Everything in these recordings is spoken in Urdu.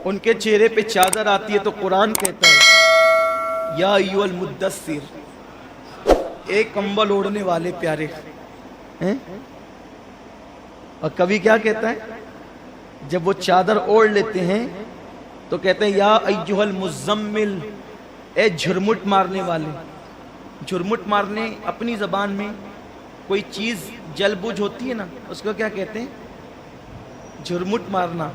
ان کے چہرے پہ چادر آتی ہے تو قرآن کہتا ہے یا ایھا المدثر، اے کمبل اوڑھنے والے پیارے ہیں؟ اور کبھی کیا کہتا ہے جب وہ چادر اوڑھ لیتے ہیں تو کہتے ہیں یا ایھا المزمل، اے جھرمٹ مارنے والے۔ جھرمٹ مارنے اپنی زبان میں کوئی چیز جل بجھ ہوتی ہے نا، اس کو کیا کہتے ہیں؟ جھرمٹ مارنا۔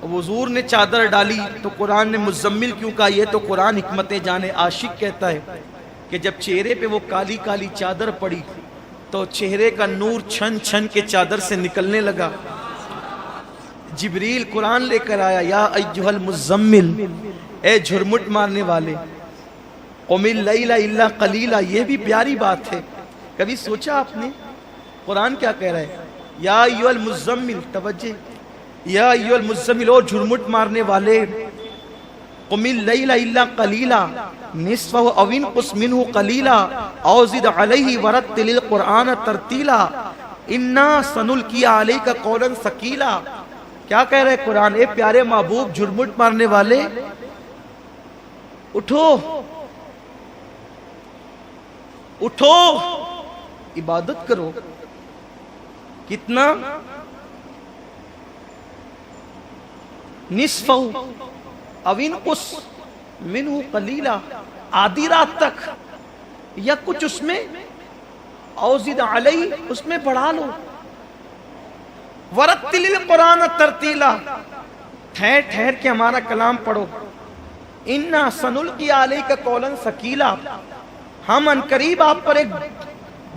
حضور نے چادر ڈالی تو قرآن نے مزمل کیوں کہا؟ یہ تو قرآن حکمت جانے عاشق کہتا ہے کہ جب چہرے پہ وہ کالی کالی چادر پڑی تو چہرے کا نور چھن چھن کے چادر سے نکلنے لگا۔ جبریل قرآن لے کر آیا یا ایھا المزمل، اے جھرمٹ مارنے والے، قم اللیل الا قلیلا۔ یہ بھی پیاری بات ہے، کبھی سوچا آپ نے قرآن کیا کہہ رہا ہے؟ یا ایھا المزمل، توجہ، یا ایھا المزمل، او جھرمٹ مارنے والے، قم اللیل الا قلیلا نصفہ او انقص منہ قلیلا او زد علیہ ورتل القرآن ترتیلا انا سنلقی علیک قولا ثقیلا۔ کیا کہہ رہے قرآن؟ اے پیارے محبوب جھرمٹ مارنے والے، اٹھو اٹھو، عبادت کرو۔ کتنا؟ نصفہ او انقص منہ قلیلا، آدھی رات تک یا کچھ اس میں، او زد علیہ، اس میں بڑھا لو، ورتل القرآن ترتیلا، ٹھہر ٹھہر کے ہمارا کلام پڑھو۔ انا سنلقی علیک قولا ثقیلا، ہم ان قریب آپ پر ایک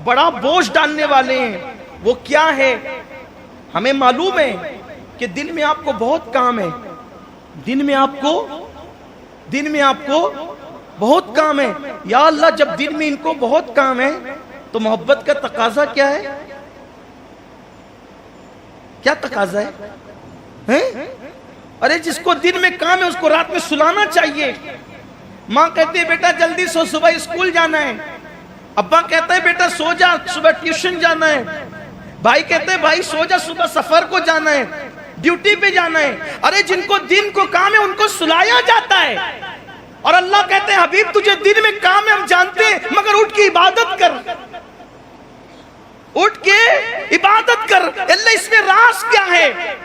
بڑا بوجھ ڈالنے والے ہیں۔ وہ کیا ہے؟ ہمیں معلوم ہے کہ دن میں آپ کو بہت کام ہے، دن میں آپ کو بہت کام ہے۔ یا اللہ، جب دن میں ان کو بہت کام ہے تو محبت کا تقاضا کیا ہے؟ کیا تقاضا ہے؟ ارے جس کو دن میں کام ہے اس کو رات میں سلانا چاہیے۔ ماں کہتی ہے بیٹا جلدی سو، صبح اسکول جانا ہے۔ ابا کہتا ہے بیٹا سو جا، صبح ٹیوشن جانا ہے۔ بھائی کہتے ہیں بھائی سو جا، صبح سفر کو جانا ہے، ڈیوٹی پہ جانا ہے۔ ارے جن کو دن کو کام ہے ان کو سلایا جاتا ہے، اور اللہ کہتے ہیں حبیب تجھے دن میں کام ہے ہم جانتے ہیں، مگر اٹھ کے عبادت کر، اٹھ کے عبادت کر۔ اللہ اس میں راز کیا ہے؟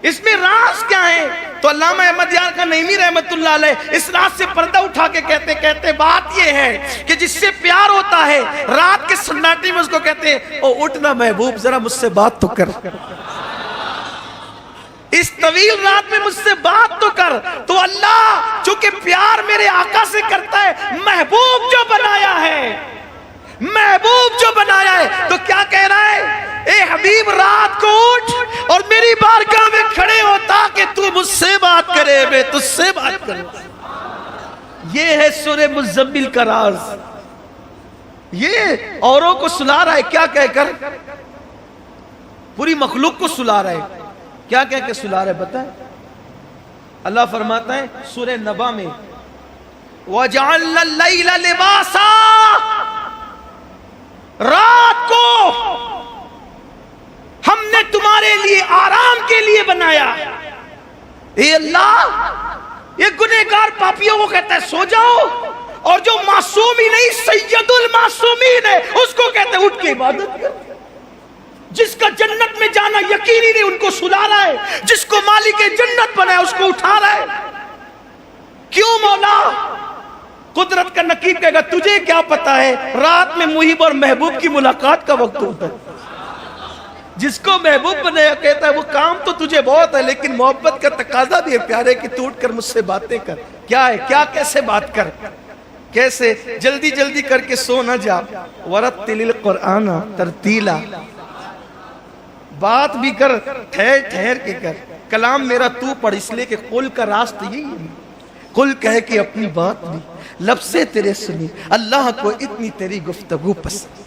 اس میں راز کیا ہے؟ تو علامہ احمد یار کا نعیمی رحمت اللہ علیہ اس راز سے پردہ اٹھا کے کہتے بات یہ ہے کہ جس سے پیار ہوتا ہے رات کے سناٹے میں اس کو کہتے ہیں او اٹھنا محبوب ذرا مجھ سے بات تو کر، اس طویل رات میں مجھ سے بات تو کر۔ تو اللہ چونکہ پیار میرے آقا سے کرتا ہے، محبوب جو بنایا ہے، محبوب جو بنایا ہے، تو کیا کہہ رہا ہے؟ اے حبیب رات کو اٹھ اور میری بارگاہ میں کھڑے ہو تاکہ تو مجھ سے بات کرے، میں تجھ سے بات کروں۔ یہ ہے سورہ مزمل کا راز۔ یہ اوروں کو سلا رہا ہے، کیا کہہ کر؟ پوری مخلوق کو سلا رہا ہے۔ کیا کہہ کے سلا رہا ہے بتائیں؟ اللہ فرماتا ہے سورہ نبا میں وَجَعَلْنَا اللَّيْلَ لِبَاسًا، رات کو ہم نے تمہارے لیے آرام کے لیے بنایا۔ اے اللہ، یہ گنہگار پاپیوں کو کہتا ہے سو جاؤ، اور جو معصوم ہی نہیں سید المعصومین ہے اس کو کہتے ہیں اٹھ کے عبادت کر۔ جس کا جنت میں جانا یقینی نہیں ان کو سلا رہا ہے، جس کو مالک جنت بنایا اس کو اٹھا رہا ہے۔ کیوں مولا؟ قدرت کا نقیب کہے گا تجھے کیا پتا ہے رات میں محب اور محبوب کی ملاقات کا وقت ہوتا ہے۔ جس کو محبوب بنایا کہتا ہے وہ کام تو تجھے بہت ہے، لیکن محبت کا تقاضا بھی ہے پیارے کہ تو اٹھ کر مجھ سے باتیں کر۔ کیا ہے؟ کیا کیسے بات کر؟ کیسے؟ جلدی جلدی کر کے سو نہ جا، ورتل القرآن ترتیلا، بات بھی کر، ٹھہر ٹھہر کے کر۔ کلام میرا تو پڑھ، اس لیے کہ قل کا راستہ یہی ہے، قل کہہ کے اپنی بات بھی لب سے تیرے سنی، اللہ کو اتنی تیری گفتگو پسند۔